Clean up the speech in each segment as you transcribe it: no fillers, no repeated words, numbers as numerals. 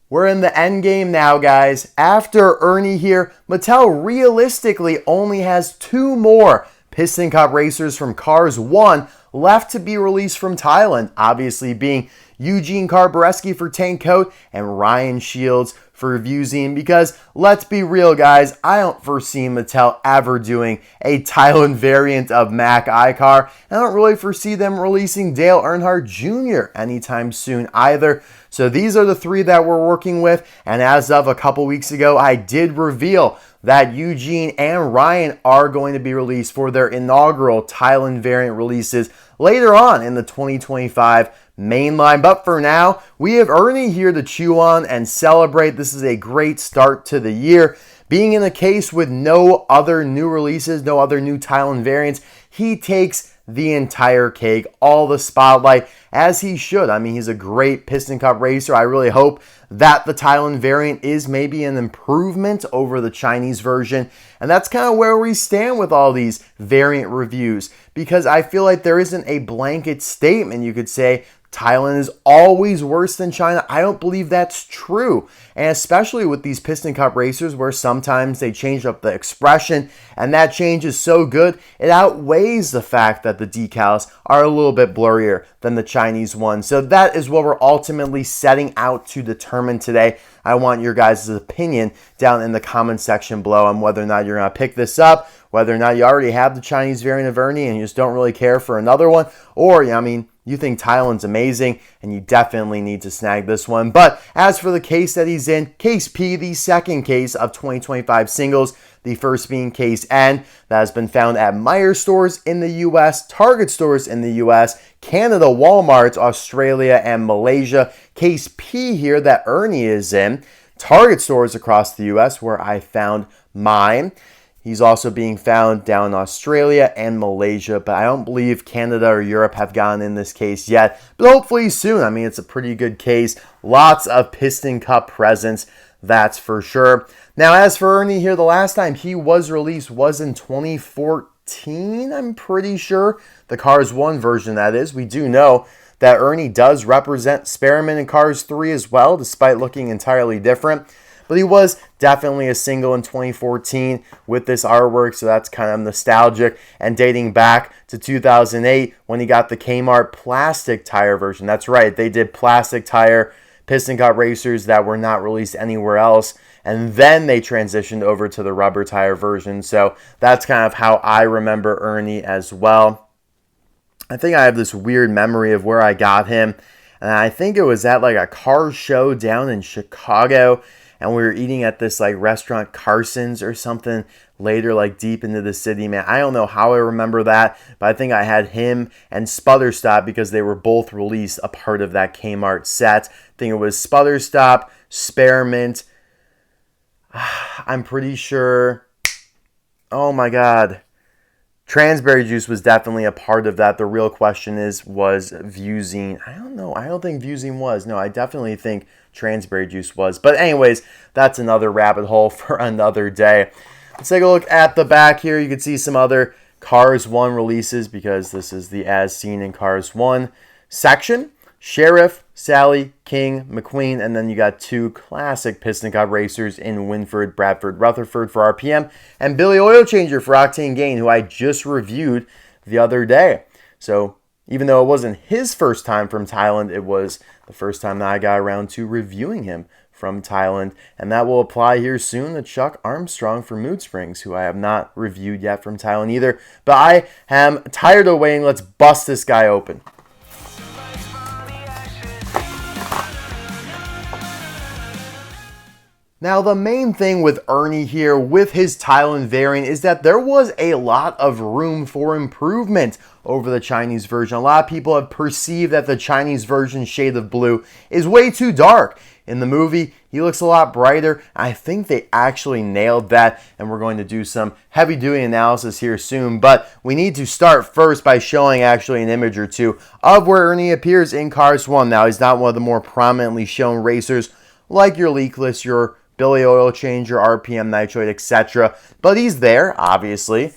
We're in the end game now, guys. After Ernie here, Mattel realistically only has 2 more Piston Cup racers from Cars 1 left to be released from Thailand, obviously being Eugene Carbureski for Tank Coat and Ryan Shields for Vuzine, because let's be real, guys, I don't foresee Mattel ever doing a Thailand variant of Mac iCar. I don't really foresee them releasing Dale Earnhardt Jr. anytime soon either. So these are the 3 that we're working with, and as of a couple weeks ago, I did reveal that Eugene and Ryan are going to be released for their inaugural Thailand variant releases later on in the 2025 main line. But for now, we have Ernie here to chew on and celebrate. This is a great start to the year. Being in a case with no other new releases, no other new Thailand variants, he takes the entire cake, all the spotlight, as he should. I mean, he's a great Piston Cup racer. I really hope that the Thailand variant is maybe an improvement over the Chinese version. And that's kind of where we stand with all these variant reviews, because I feel like there isn't a blanket statement you could say Thailand is always worse than China. I don't believe that's true. And especially with these Piston Cup racers where sometimes they change up the expression, and that change is so good, it outweighs the fact that the decals are a little bit blurrier than the Chinese ones. So that is what we're ultimately setting out to determine today. I want your guys' opinion down in the comment section below on whether or not you're going to pick this up, whether or not you already have the Chinese variant of Ernie and you just don't really care for another one, or, I mean, you think Thailand's amazing and you definitely need to snag this one. But as for the case that he's in, Case P, the second case of 2025 singles, the first being Case N, that has been found at Meijer stores in the US, Target stores in the US, Canada, Walmart, Australia, and Malaysia. Case P here that Ernie is in, Target stores across the US where I found mine. He's also being found down in Australia and Malaysia, but I don't believe Canada or Europe have gotten in this case yet, but hopefully soon. I mean, it's a pretty good case. Lots of Piston Cup presence, that's for sure. Now, as for Ernie here, the last time he was released was in 2014, I'm pretty sure. The Cars 1 version, that is. We do know that Ernie does represent Spearman in Cars 3 as well, despite looking entirely different. But he was definitely a single in 2014 with this artwork, so that's kind of nostalgic and dating back to 2008 when he got the Kmart plastic tire version. That's right, they did plastic tire Piston Cup racers that were not released anywhere else, and then they transitioned over to the rubber tire version. So that's kind of how I remember Ernie as well. I think I have this weird memory of where I got him, and I think it was at like a car show down in Chicago. And we were eating at this like restaurant Carson's or something later, like deep into the city, man. I don't know how I remember that, but I think I had him and Sputterstop because they were both released a part of that Kmart set. I think it was Sputterstop, Spearmint. I'm pretty sure. Oh my God. Transberry Juice was definitely a part of that. The real question was Vuzine. I don't know. I don't think Vuzine was. No, I definitely think Transberry Juice was. But anyways, that's another rabbit hole for another day. Let's take a look at the back here. You can see some other Cars 1 releases because this is the As Seen in Cars 1 section. Sheriff, Sally, King, McQueen, and then you got 2 classic Piston Cup racers in Winford, Bradford, Rutherford for RPM, and Billy Oil Changer for Octane Gain, who I just reviewed the other day. So even though it wasn't his first time from Thailand, it was the first time that I got around to reviewing him from Thailand, and that will apply here soon to Chuck Armstrong for Mood Springs, who I have not reviewed yet from Thailand either. But I am tired of waiting. Let's bust this guy open. Now, the main thing with Ernie here with his Thailand variant is that there was a lot of room for improvement over the Chinese version. A lot of people have perceived that the Chinese version shade of blue is way too dark. In the movie, he looks a lot brighter. I think they actually nailed that, and we're going to do some heavy-duty analysis here soon. But we need to start first by showing actually an image or two of where Ernie appears in Cars 1. Now, he's not one of the more prominently shown racers like your Leakless, your Billy Oil Changer, RPM Nitroid, etc. But he's there, obviously.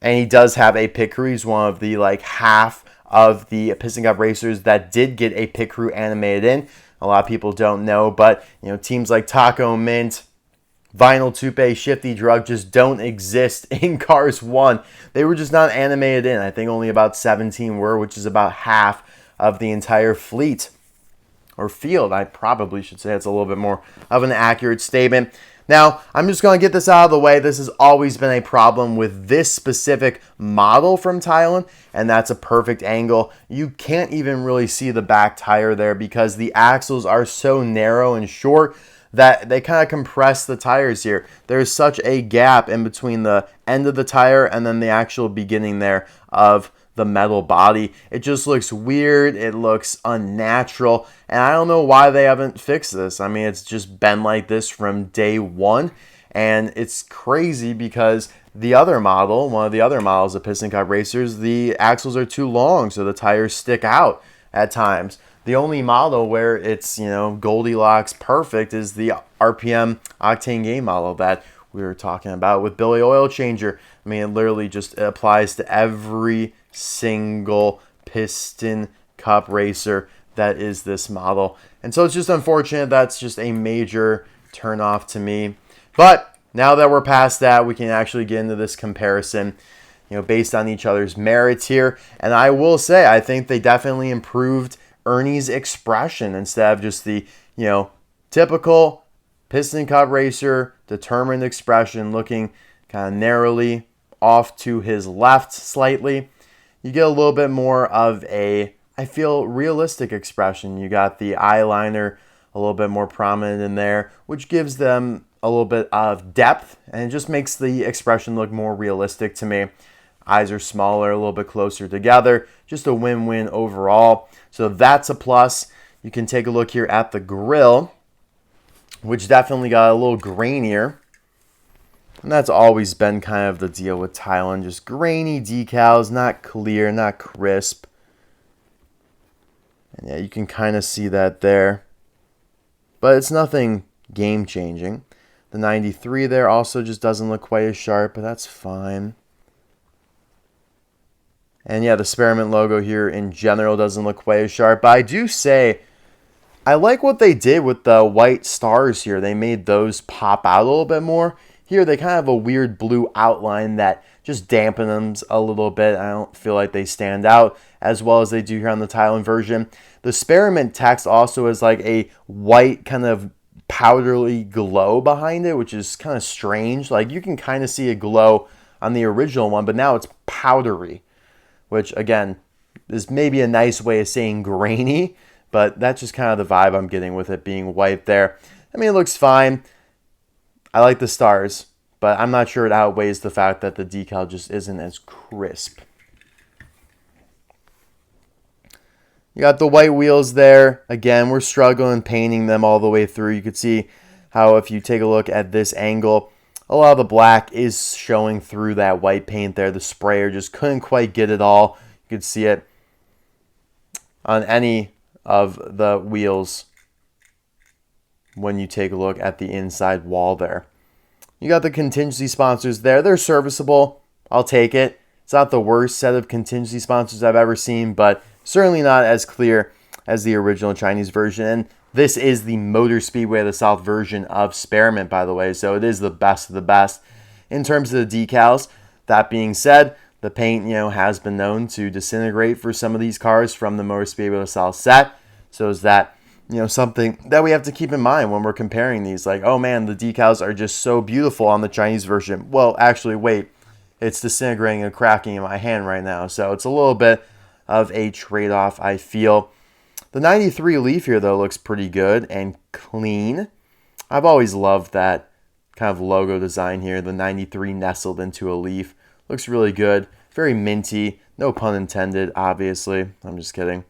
And he does have a pit crew. He's one of the half of the Piston Cup racers that did get a pit crew animated in. a lot of people don't know, but teams like Taco Mint, Vinyl Toupe, Shifty Drug just don't exist in Cars 1. They were just not animated in. I think only about 17 were, which is about half of the entire fleet. Or field, I probably should say. It's a little bit more of an accurate statement. Now, I'm just going to get this out of the way. This has always been a problem with this specific model from Thailand, and that's a perfect angle. You can't even really see the back tire there because the axles are so narrow and short that they kind of compress the tires here. There's such a gap in between the end of the tire and then the actual beginning there of the metal body. It just looks weird. It looks unnatural. And I don't know why they haven't fixed this. I mean, it's just been like this from day one. And it's crazy because the other model, one of the other models of Piston Cup racers, the axles are too long, so the tires stick out at times. The only model where it's, Goldilocks perfect is the RPM Octane Game model that we were talking about with Billy Oil Changer. I mean, it literally just applies to every single Piston Cup racer that is this model. And so it's just unfortunate. That's just a major turnoff to me. But now that we're past that, we can actually get into this comparison, based on each other's merits here. And I will say, I think they definitely improved Ernie's expression instead of just the, typical Piston Cup racer, determined expression, looking kind of narrowly off to his left slightly. You get a little bit more of a, I feel, realistic expression. You got the eyeliner a little bit more prominent in there, which gives them a little bit of depth, and it just makes the expression look more realistic to me. Eyes are smaller, a little bit closer together. Just a win-win overall. So that's a plus. You can take a look here at the grille, which definitely got a little grainier. And that's always been kind of the deal with Thailand. Just grainy decals, not clear, not crisp. And yeah, you can kind of see that there. But it's nothing game-changing. The 93 there also just doesn't look quite as sharp, but that's fine. And yeah, the Spearmint logo here in general doesn't look quite as sharp. But I do say, I like what they did with the white stars here. They made those pop out a little bit more. Here, they kind of have a weird blue outline that just dampens them a little bit. I don't feel like they stand out as well as they do here on the Thailand version. The Spearmint text also is like a white kind of powdery glow behind it, which is kind of strange. Like, you can kind of see a glow on the original one, but now it's powdery, which, again, is maybe a nice way of saying grainy, but that's just kind of the vibe I'm getting with it being white there. I mean, it looks fine. I like the stars, but I'm not sure it outweighs the fact that the decal just isn't as crisp. You got the white wheels there. Again, we're struggling painting them all the way through. You could see how if you take a look at this angle, a lot of the black is showing through that white paint there. The sprayer just couldn't quite get it all. You could see it on any of the wheels when you take a look at the inside wall there. You got the contingency sponsors there. They're serviceable. I'll take it. It's not the worst set of contingency sponsors I've ever seen, but certainly not as clear as the original Chinese version. And this is the Motor Speedway of the South version of Spearmint, by the way, so it is the best of the best in terms of the decals. That being said, the paint, has been known to disintegrate for some of these cars from the Motor Speedway of the South set. So is that something that we have to keep in mind when we're comparing these. Like, oh man, the decals are just so beautiful on the Chinese version. Well, actually, wait, it's disintegrating and cracking in my hand right now. So it's a little bit of a trade-off, I feel. The 93 Leaf here, though, looks pretty good and clean. I've always loved that kind of logo design here. The 93 nestled into a leaf. Looks really good. Very minty. No pun intended, obviously. I'm just kidding.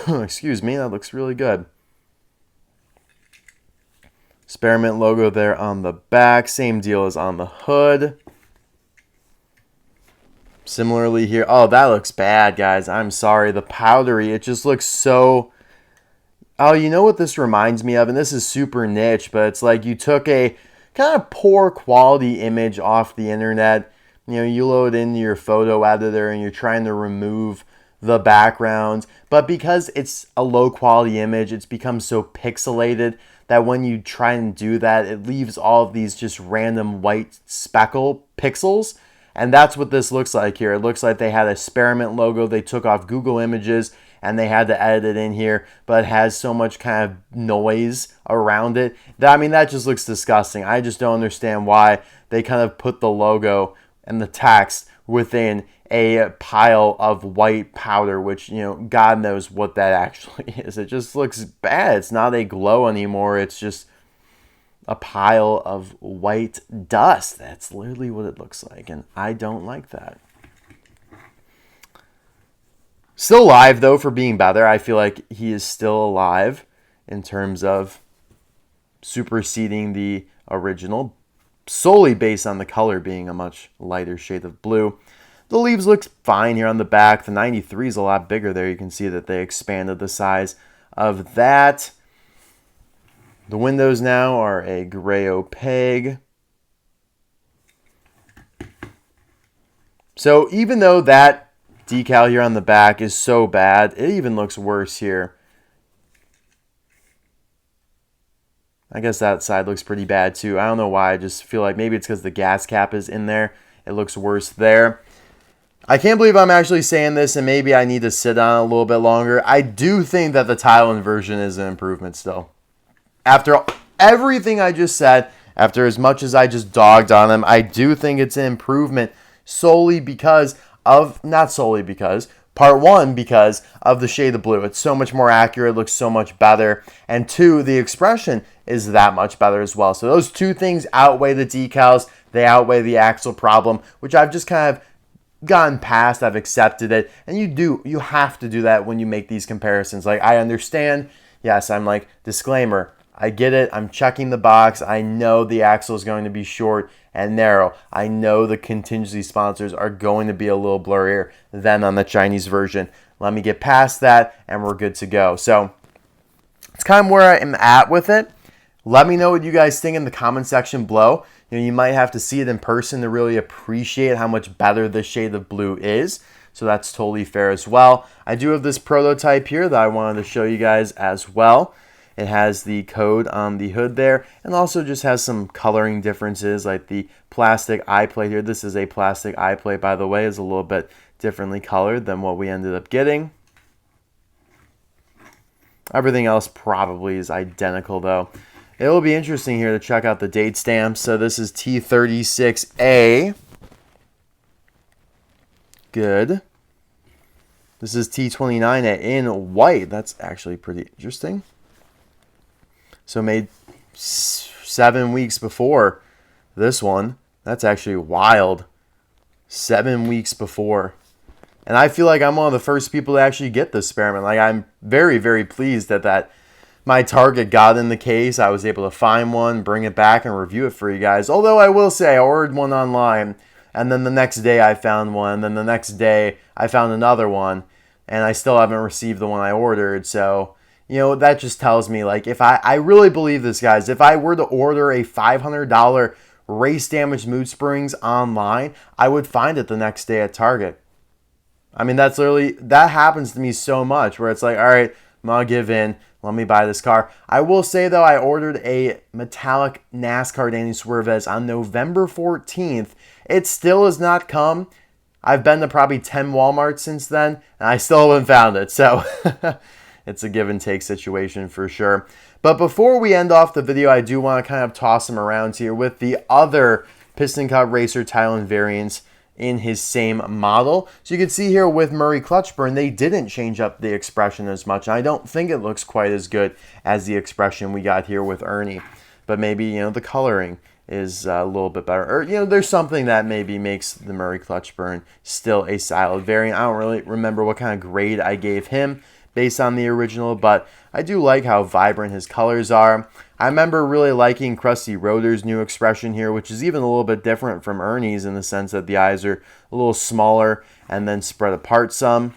Excuse me, that looks really good. Spearmint logo there on the back. Same deal as on the hood. Similarly here. Oh, that looks bad, guys. I'm sorry. The powdery, it just looks so... Oh, you know what this reminds me of? And this is super niche, but it's like you took a kind of poor quality image off the internet. You load into your photo editor and you're trying to remove the background. But because it's a low quality image, it's become so pixelated that when you try and do that, it leaves all of these just random white speckle pixels. And that's what this looks like here. It looks like they had a experiment logo they took off Google Images and they had to edit it in here, but it has so much kind of noise around it that, I mean, that just looks disgusting. I just don't understand why they kind of put the logo and the text within a pile of white powder, which, you know, God knows what that actually is. It just looks bad. It's not a glow anymore. It's just a pile of white dust. That's literally what it looks like, and I don't like that. Still alive, though, for being better. I feel like he is still alive in terms of superseding the original, solely based on the color being a much lighter shade of blue. The leaves look fine here on the back. The 93 is a lot bigger there. You can see that they expanded the size of that. The windows now are a gray opaque. So even though that decal here on the back is so bad, it even looks worse here. I guess that side looks pretty bad too. I don't know why. I just feel like maybe it's because the gas cap is in there. It looks worse there. I can't believe I'm actually saying this, and maybe I need to sit on it a little bit longer. I do think that the Thailand version is an improvement still. After everything I just said, after as much as I just dogged on them, I do think it's an improvement solely because of, not solely because, part one, because of the shade of blue. It's so much more accurate, looks so much better. And two, the expression is that much better as well. So those two things outweigh the decals. They outweigh the axle problem, which I've just kind of gotten past. I've accepted it. And you have to do that when you make these comparisons. Like, I understand. Yes, I'm like, disclaimer, I get it. I'm checking the box. I know the axle is going to be short and narrow. I know the contingency sponsors are going to be a little blurrier than on the Chinese version. Let me get past that and we're good to go. So it's kind of where I'm at with it. Let me know what you guys think in the comment section below. You know, you might have to see it in person to really appreciate how much better this shade of blue is. So that's totally fair as well. I do have this prototype here that I wanted to show you guys as well. It has the code on the hood there, and also just has some coloring differences, like the plastic eye plate here. This is a plastic eye plate, by the way, is a little bit differently colored than what we ended up getting. Everything else probably is identical, though. It will be interesting here to check out the date stamps. So this is T36A. Good. This is T29A in white. That's actually pretty interesting. So made 7 weeks before this one. That's actually wild. 7 weeks before. And I feel like I'm one of the first people to actually get this experiment. Like, I'm very, very pleased that my target got in the case. I was able to find one, bring it back, and review it for you guys. Although I will say I ordered one online, and then the next day I found one, and then the next day I found another one, and I still haven't received the one I ordered. So, you know, that just tells me, like, if I really believe this, guys, if I were to order a $500 race damaged mood springs online, I would find it the next day at Target. I mean, that's literally, that happens to me so much, where it's like, all right, I'm gonna give in, let me buy this car. I will say, though, I ordered a metallic NASCAR Danny Swervez on November 14th. It still has not come. I've been to probably 10 Walmarts since then, and I still haven't found it. So it's a give and take situation for sure. But before we end off the video, I do want to kind of toss him around here with the other Piston Cup Racer Thailand variants in his same model. So you can see here with Murray Clutch Burn, they didn't change up the expression as much. I don't think it looks quite as good as the expression we got here with Ernie. But maybe, you know, the coloring is a little bit better. Or, you know, there's something that maybe makes the Murray Clutch Burn still a solid variant. I don't really remember what kind of grade I gave him based on the original, but I do like how vibrant his colors are. I remember really liking Krusty Roder's new expression here, which is even a little bit different from Ernie's in the sense that the eyes are a little smaller and then spread apart some.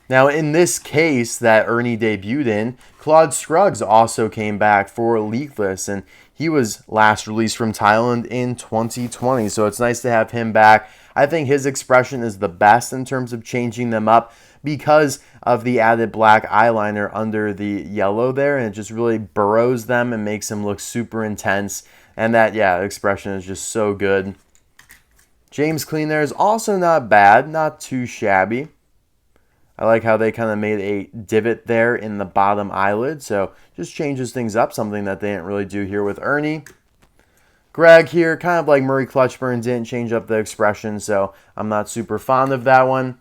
Now, in this case that Ernie debuted in, Claude Scruggs also came back for Leakless, and he was last released from Thailand in 2020, so it's nice to have him back. I think his expression is the best in terms of changing them up because of the added black eyeliner under the yellow there, and it just really burrows them and makes them look super intense. And that, yeah, expression is just so good. James Clean there is also not bad, not too shabby. I like how they kind of made a divot there in the bottom eyelid, so just changes things up, something that they didn't really do here with Ernie. Greg here, kind of like Murray Clutchburn, didn't change up the expression, so I'm not super fond of that one.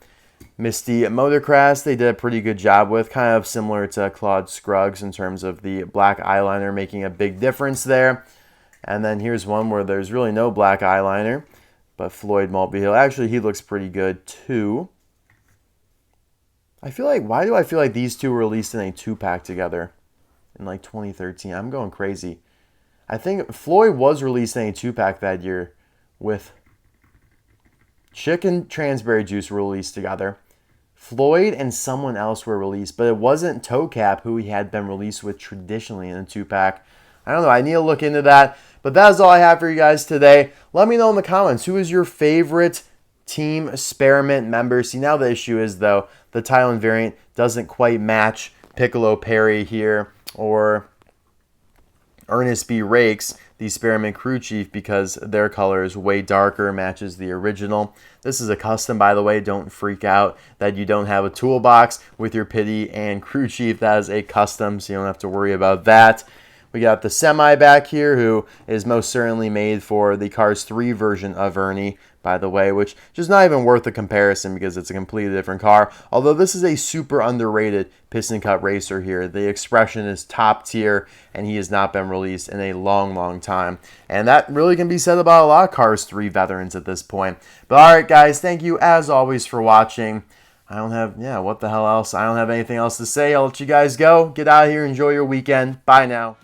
Misty Motorcraft, they did a pretty good job with, kind of similar to Claude Scruggs in terms of the black eyeliner making a big difference there. And then here's one where there's really no black eyeliner, but Floyd Maltby-Hill, actually he looks pretty good too. Why do I feel like these two were released in a 2-pack together in like 2013? I'm going crazy. I think Floyd was released in a 2-pack that year with Chick and Transberry Juice were released together. Floyd and someone else were released, but it wasn't Toe Cap who he had been released with traditionally in a 2-pack. I don't know. I need to look into that. But that is all I have for you guys today. Let me know in the comments, who is your favorite Team Experiment member? See, now the issue is, though, the Thailand variant doesn't quite match Piccolo Perry here or Ernest B. Rakes, the Spearmint Crew Chief, because their color is way darker, matches the original. This is a custom, by the way. Don't freak out that you don't have a toolbox with your Pity and Crew Chief. That is a custom, so you don't have to worry about that. We got the Semi back here, who is most certainly made for the Cars 3 version of Ernie, by the way, which is just not even worth a comparison because it's a completely different car. Although this is a super underrated Piston Cup racer here. The expression is top tier, and he has not been released in a long, long time. And that really can be said about a lot of Cars 3 veterans at this point. But alright guys, thank you as always for watching. What the hell else? I don't have anything else to say. I'll let you guys go. Get out of here. Enjoy your weekend. Bye now.